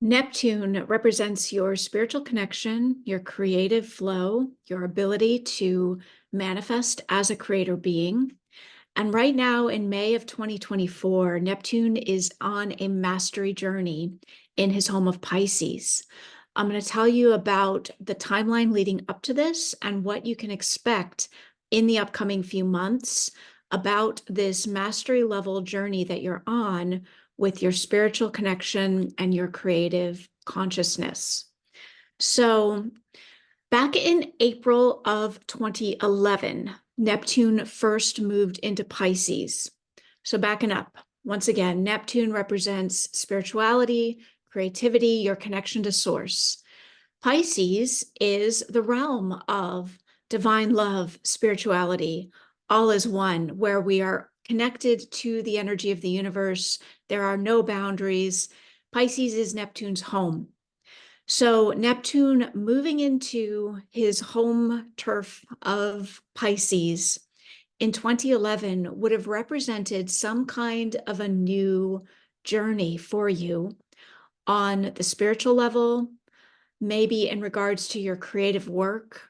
Neptune represents your spiritual connection, your creative flow, your ability to manifest as a creator being. And right now in May of 2024, Neptune is on a mastery journey in his home of Pisces. I'm going to tell you about the timeline leading up to this and what you can expect in the upcoming few months about this mastery level journey that you're on with your spiritual connection and your creative consciousness. So, back in April of 2011, Neptune first moved into Pisces. So, backing up, once again, Neptune represents spirituality, creativity, your connection to source. Pisces is the realm of divine love, spirituality, all is one, where we are connected to the energy of the universe. There are no boundaries. Pisces is Neptune's home. So Neptune moving into his home turf of Pisces in 2011 would have represented some kind of a new journey for you on the spiritual level, maybe in regards to your creative work,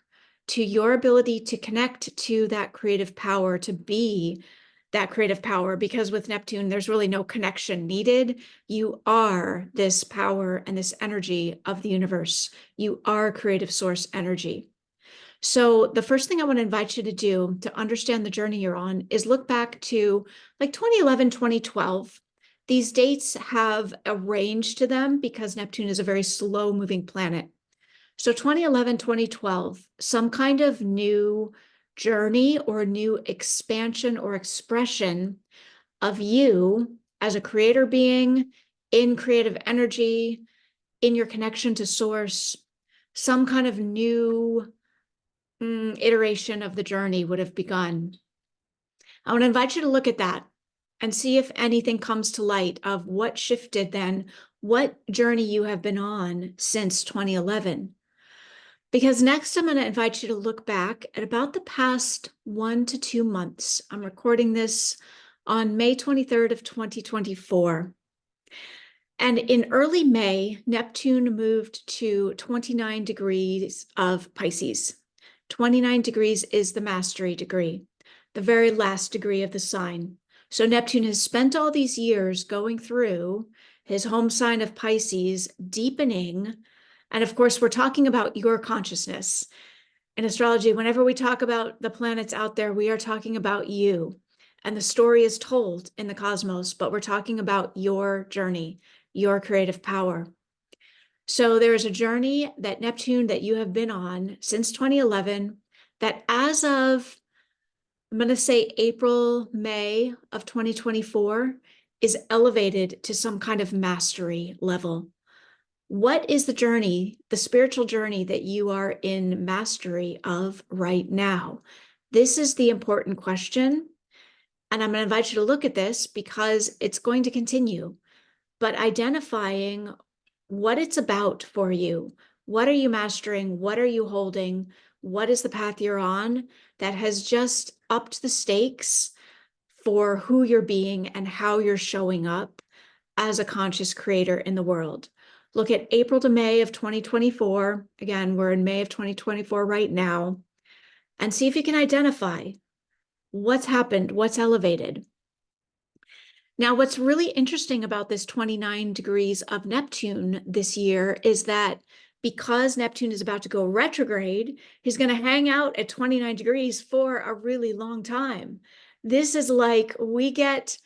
to your ability to connect to that creative power, to be that creative power, because with Neptune, there's really no connection needed. You are this power and this energy of the universe. You are creative source energy. So the first thing I want to invite you to do to understand the journey you're on is look back to like 2011, 2012. These dates have a range to them because Neptune is a very slow moving planet. So 2011, 2012, some kind of new journey or new expansion or expression of you as a creator being in creative energy, in your connection to source, some kind of new iteration of the journey would have begun. I want to invite you to look at that and see if anything comes to light of what shifted then, what journey you have been on since 2011. Because next, I'm going to invite you to look back at about the past 1 to 2 months. I'm recording this on May 23rd of 2024. And in early May, Neptune moved to 29 degrees of Pisces. 29 degrees is the mastery degree, the very last degree of the sign. So Neptune has spent all these years going through his home sign of Pisces, deepening. And of course, we're talking about your consciousness. In astrology, whenever we talk about the planets out there, we are talking about you. And the story is told in the cosmos, but we're talking about your journey, your creative power. So there is a journey that Neptune that you have been on since 2011 that as of, I'm going to say April, May of 2024 is elevated to some kind of mastery level. What is the journey, the spiritual journey that you are in mastery of right now? This is the important question. And I'm going to invite you to look at this because it's going to continue. But identifying what it's about for you. What are you mastering? What are you holding? What is the path you're on that has just upped the stakes for who you're being and how you're showing up as a conscious creator in the world? Look at April to May of 2024. Again, we're in May of 2024 right now. And see if you can identify what's happened, what's elevated. Now, what's really interesting about this 29 degrees of Neptune this year is that because Neptune is about to go retrograde, he's going to hang out at 29 degrees for a really long time. This is like we get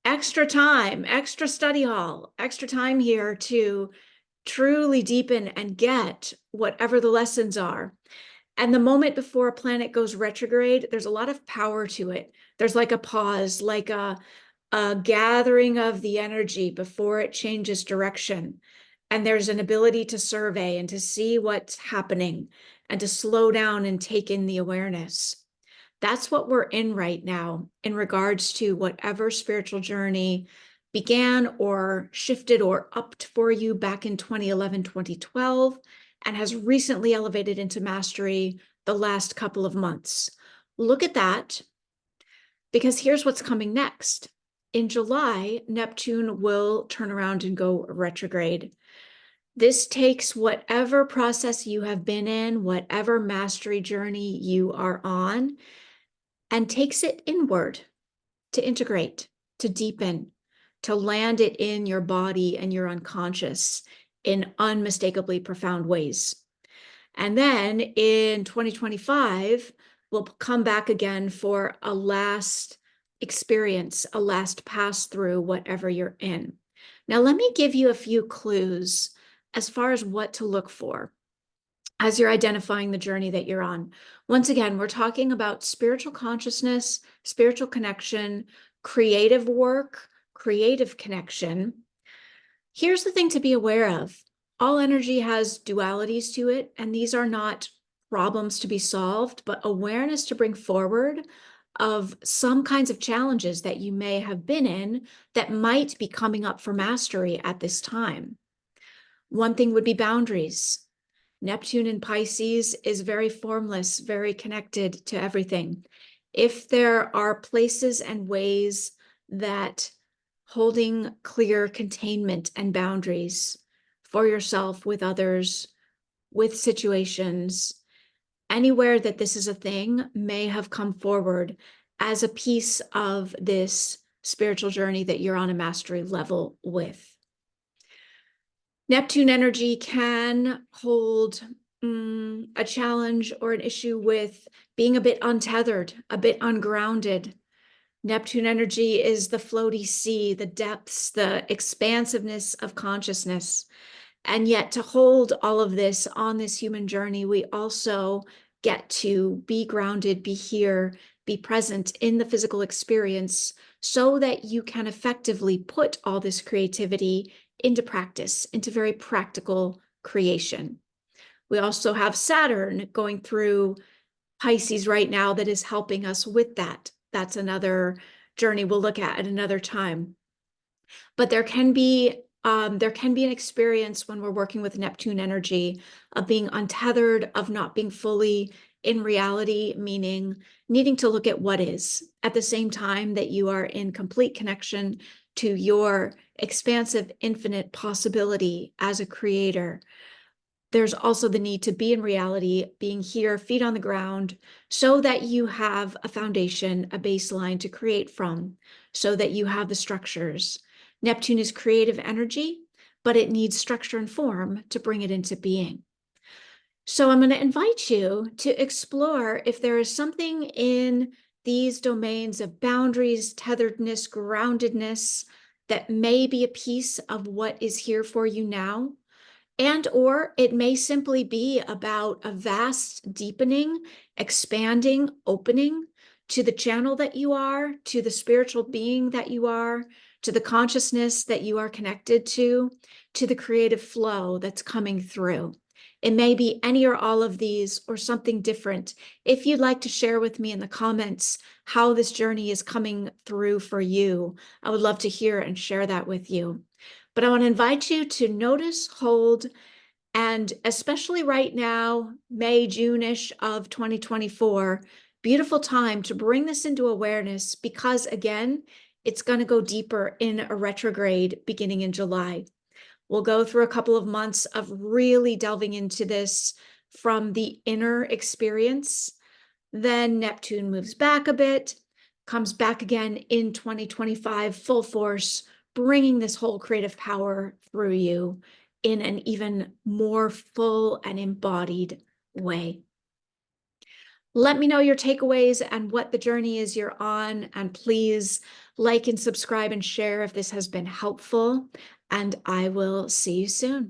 extra time, extra study hall, extra time here to truly deepen and get whatever the lessons are. And the moment before a planet goes retrograde, there's a lot of power to it. There's like a pause, like a gathering of the energy before it changes direction. And there's an ability to survey and to see what's happening and to slow down and take in the awareness. That's what we're in right now in regards to whatever spiritual journey began or shifted or upped for you back in 2011, 2012, and has recently elevated into mastery the last couple of months. Look at that, because here's what's coming next. In July, Neptune will turn around and go retrograde. This takes whatever process you have been in, whatever mastery journey you are on, and takes it inward to integrate, to deepen, to land it in your body and your unconscious in unmistakably profound ways. And then in 2025, we'll come back again for a last experience, a last pass through whatever you're in. Now, let me give you a few clues as far as what to look for as you're identifying the journey that you're on. Once again, we're talking about spiritual consciousness, spiritual connection, creative work, creative connection. Here's the thing to be aware of. All energy has dualities to it, and these are not problems to be solved, but awareness to bring forward of some kinds of challenges that you may have been in that might be coming up for mastery at this time. One thing would be boundaries. Neptune in Pisces is very formless, very connected to everything. If there are places and ways that holding clear containment and boundaries for yourself, with others, with situations, anywhere that this is a thing may have come forward as a piece of this spiritual journey that you're on a mastery level with. Neptune energy can hold a challenge or an issue with being a bit untethered, a bit ungrounded. Neptune energy is the floaty sea, the depths, the expansiveness of consciousness. And yet, to hold all of this on this human journey, we also get to be grounded, be here, be present in the physical experience so that you can effectively put all this creativity into practice, into very practical creation. We also have Saturn going through Pisces right now that is helping us with that. That's another journey we'll look at another time. But there can be an experience when we're working with Neptune energy of being untethered, of not being fully in reality, meaning needing to look at what is at the same time that you are in complete connection to your expansive, infinite possibility as a creator. There's also the need to be in reality, being here, feet on the ground, so that you have a foundation, a baseline to create from, so that you have the structures. Neptune is creative energy, but it needs structure and form to bring it into being. So I'm going to invite you to explore if there is something in these domains of boundaries, tetheredness, groundedness, that may be a piece of what is here for you now. And or it may simply be about a vast deepening, expanding, opening to the channel that you are, to the spiritual being that you are, to the consciousness that you are connected to the creative flow that's coming through. It may be any or all of these or something different. If you'd like to share with me in the comments how this journey is coming through for you, I would love to hear and share that with you. But I want to invite you to notice, hold, and especially right now, May, June-ish of 2024, beautiful time to bring this into awareness because, again, it's going to go deeper in a retrograde beginning in July. We'll go through a couple of months of really delving into this from the inner experience. Then Neptune moves back a bit, comes back again in 2025, full force, bringing this whole creative power through you in an even more full and embodied way. Let me know your takeaways and what the journey is you're on, and please like and subscribe and share if this has been helpful, and I will see you soon.